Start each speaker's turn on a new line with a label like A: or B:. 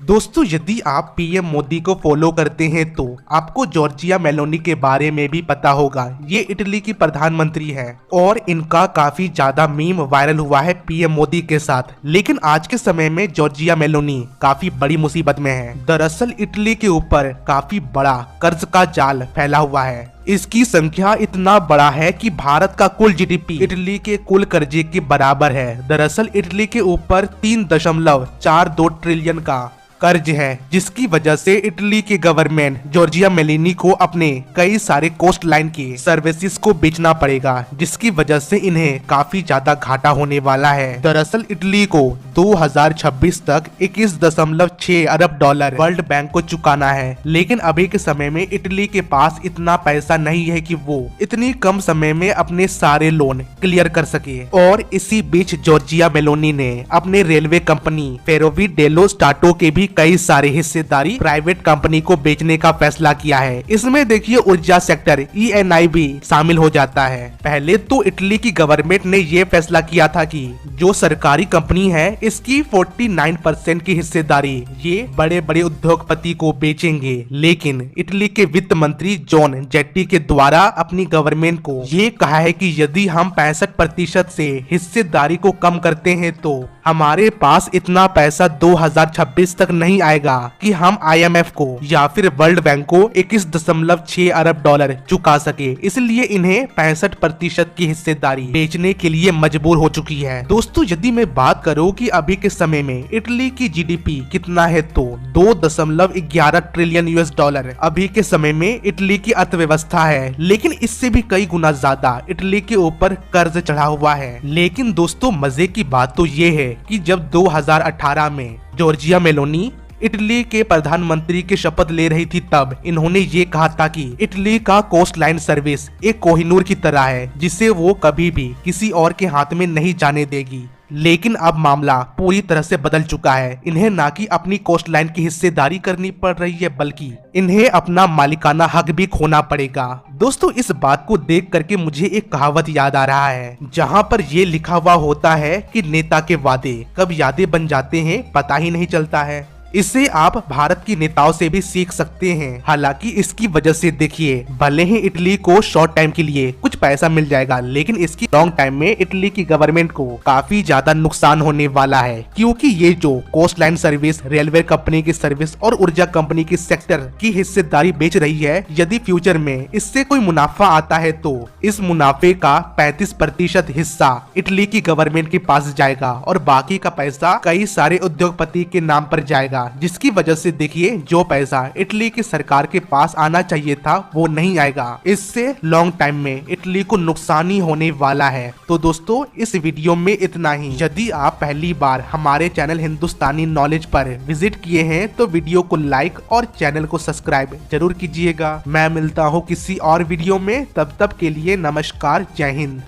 A: दोस्तों, यदि आप पीएम मोदी को फॉलो करते हैं तो आपको जॉर्जिया मेलोनी के बारे में भी पता होगा। ये इटली की प्रधानमंत्री है और इनका काफी ज्यादा मीम वायरल हुआ है पीएम मोदी के साथ। लेकिन आज के समय में जॉर्जिया मेलोनी काफी बड़ी मुसीबत में है। दरअसल इटली के ऊपर काफी बड़ा कर्ज का जाल फैला हुआ है। इसकी संख्या इतना बड़ा है कि भारत का कुल जीडीपी इटली के कुल कर्जे के बराबर है। दरअसल इटली के ऊपर 3.42 ट्रिलियन का कर्ज है, जिसकी वजह से इटली की गवर्नमेंट जॉर्जिया मेलोनी को अपने कई सारे कोस्ट लाइन की सर्विसेज को बेचना पड़ेगा, जिसकी वजह से इन्हें काफी ज्यादा घाटा होने वाला है। दरअसल इटली को 2026 तक 21.6 अरब डॉलर वर्ल्ड बैंक को चुकाना है। लेकिन अभी के समय में इटली के पास इतना पैसा नहीं है कि वो इतनी कम समय में अपने सारे लोन क्लियर कर सके। और इसी बीच जॉर्जिया मेलोनी ने अपने रेलवे कंपनी फेरोवी डेलो स्टाटो के भी कई सारे हिस्सेदारी प्राइवेट कंपनी को बेचने का फैसला किया है। इसमें देखिए ऊर्जा सेक्टर ENI भी शामिल हो जाता है। पहले तो इटली की गवर्नमेंट ने ये फैसला किया था कि जो सरकारी कंपनी है इसकी 49% की हिस्सेदारी ये बड़े बड़े उद्योगपति को बेचेंगे। लेकिन इटली के वित्त मंत्री जॉन जेट्टी के द्वारा अपनी गवर्नमेंट को ये कहा है कि यदि हम 65% से हिस्सेदारी को कम करते हैं तो हमारे पास इतना पैसा 2026 तक नहीं आएगा कि हम IMF को या फिर वर्ल्ड बैंक को 21.6 अरब डॉलर चुका सके। इसलिए इन्हें 65% की हिस्सेदारी बेचने के लिए मजबूर हो चुकी है। दोस्तों, यदि मैं बात करूं कि अभी के समय में इटली की जीडीपी कितना है तो 2.11 ट्रिलियन US डॉलर अभी के समय में इटली की अर्थव्यवस्था है। लेकिन इससे भी कई गुना ज्यादा इटली के ऊपर कर्ज चढ़ा हुआ है। लेकिन दोस्तों, मजे की बात तो ये है कि जब 2018 में जॉर्जिया मेलोनी इटली के प्रधानमंत्री की शपथ ले रही थी तब इन्होंने ये कहा था कि इटली का कोस्ट लाइन सर्विस एक कोहिनूर की तरह है, जिसे वो कभी भी किसी और के हाथ में नहीं जाने देगी। लेकिन अब मामला पूरी तरह से बदल चुका है। इन्हें ना कि अपनी कोस्ट लाइन की हिस्सेदारी करनी पड़ रही है, बल्कि इन्हें अपना मालिकाना हक भी खोना पड़ेगा। दोस्तों, इस बात को देख करके मुझे एक कहावत याद आ रहा है, जहां पर ये लिखा हुआ होता है कि नेता के वादे कब यादें बन जाते हैं पता ही नहीं चलता है। इसे आप भारत की नेताओं से भी सीख सकते हैं। हालांकि इसकी वजह से देखिए, भले ही इटली को शॉर्ट टाइम के लिए कुछ पैसा मिल जाएगा, लेकिन इसकी लॉन्ग टाइम में इटली की गवर्नमेंट को काफी ज्यादा नुकसान होने वाला है। क्योंकि ये जो coast line service, railway company की सर्विस और ऊर्जा कंपनी की सेक्टर की हिस्सेदारी बेच रही है, यदि फ्यूचर में इससे कोई मुनाफा आता है तो इस मुनाफे का 35% हिस्सा इटली की गवर्नमेंट के पास जाएगा और बाकी का पैसा कई सारे उद्योगपति के नाम पर जाएगा, जिसकी वजह से देखिए जो पैसा इटली की सरकार के पास आना चाहिए था वो नहीं आएगा। इससे लॉन्ग टाइम में इटली को नुकसान ही होने वाला है। तो दोस्तों, इस वीडियो में इतना ही। यदि आप पहली बार हमारे चैनल हिंदुस्तानी नॉलेज पर विजिट किए हैं तो वीडियो को लाइक और चैनल को सब्सक्राइब जरूर कीजिएगा। मैं मिलता हूँ किसी और वीडियो में, तब तक के लिए नमस्कार, जय हिंद।